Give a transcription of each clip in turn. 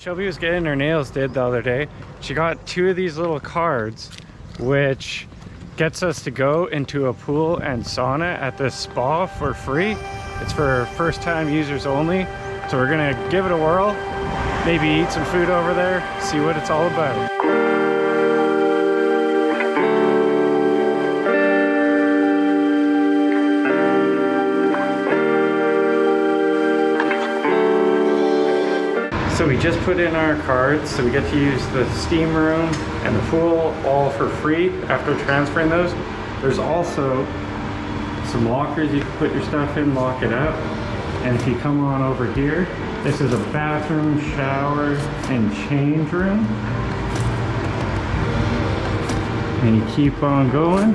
Shelby was getting her nails did the other day. She got 2 of these little cards, which gets us to go into a pool and sauna at this spa for free. It's for first-time users only. So we're gonna give it a whirl, maybe eat some food over there, see what it's all about. So we just put in our cards, so we get to use the steam room and the pool all for free after transferring those. There's also some lockers you can put your stuff in, lock it up. And if you come on over here, this is a bathroom, shower, and change room. And you keep on going.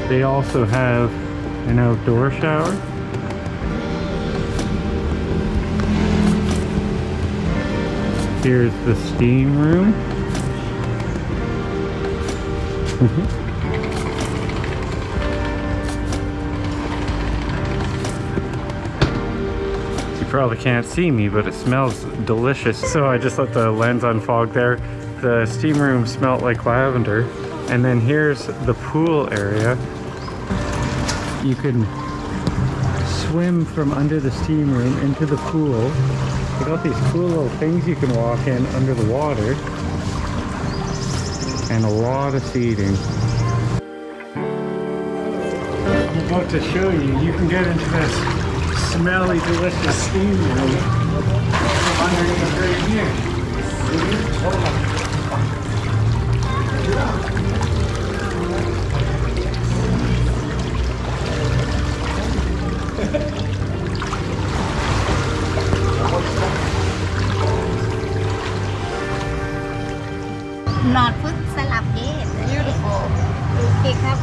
They also have an outdoor shower. Here's the steam room. You probably can't see me, but it smells delicious. So I just let the lens unfog there. The steam room smelled like lavender. And then here's the pool area. You can swim from under the steam room into the pool. They got these cool little things you can walk in under the water, and a lot of seating. I'm about to show you, you can get into this smelly, delicious steam room from underneath right here. Not put salad yet. Beautiful. Okay, cup.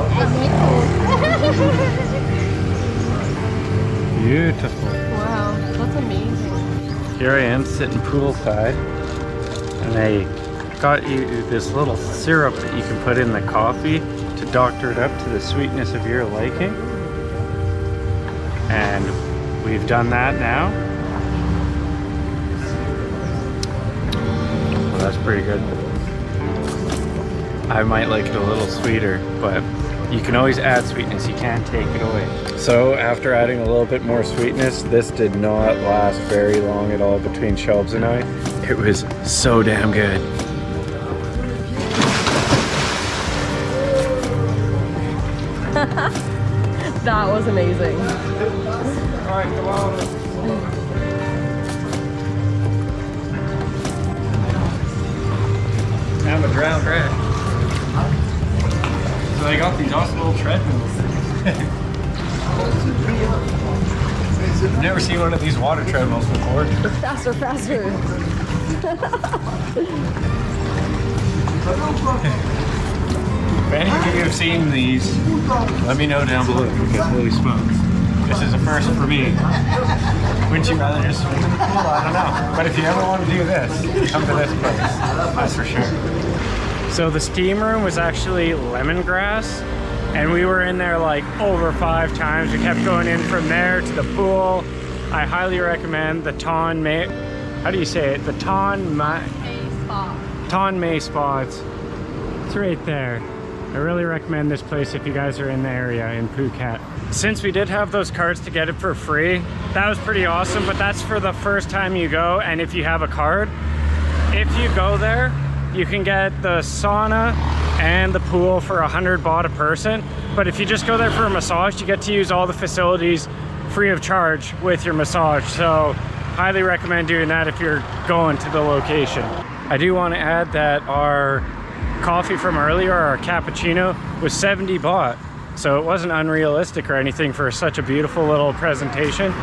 I need to. Beautiful. Wow, that's amazing. Here I am sitting poolside, and they got you this little syrup that you can put in the coffee to doctor it up to the sweetness of your liking. And we've done that now. Well, that's pretty good. I might like it a little sweeter, but you can always add sweetness, you can't take it away. So after adding a little bit more sweetness, this did not last very long at all between Shelbs and I. It was so damn good. That was amazing. Alright, come on. I'm a drowned rat. So they got these awesome little treadmills. I've never seen one of these water treadmills before. Faster, faster. If any of you have seen these, let me know down below, because holy smokes, this is a first for me. Wouldn't you rather just swim in the pool? I don't know. But if you ever want to do this, come to this place. That's for sure. So the steam room was actually lemongrass, and we were in there like over 5 times. We kept going in from there to the pool. I highly recommend the how do you say it? The Ton May Spa. It's right there. I really recommend this place if you guys are in the area in Phuket. Since we did have those cards to get it for free, that was pretty awesome, but that's for the first time you go, and if you have a card. If you go there, you can get the sauna and the pool for 100 baht a person, but if you just go there for a massage, you get to use all the facilities free of charge with your massage, so highly recommend doing that if you're going to the location. I do want to add that our coffee from earlier, our cappuccino, was 70 baht. So it wasn't unrealistic or anything for such a beautiful little presentation.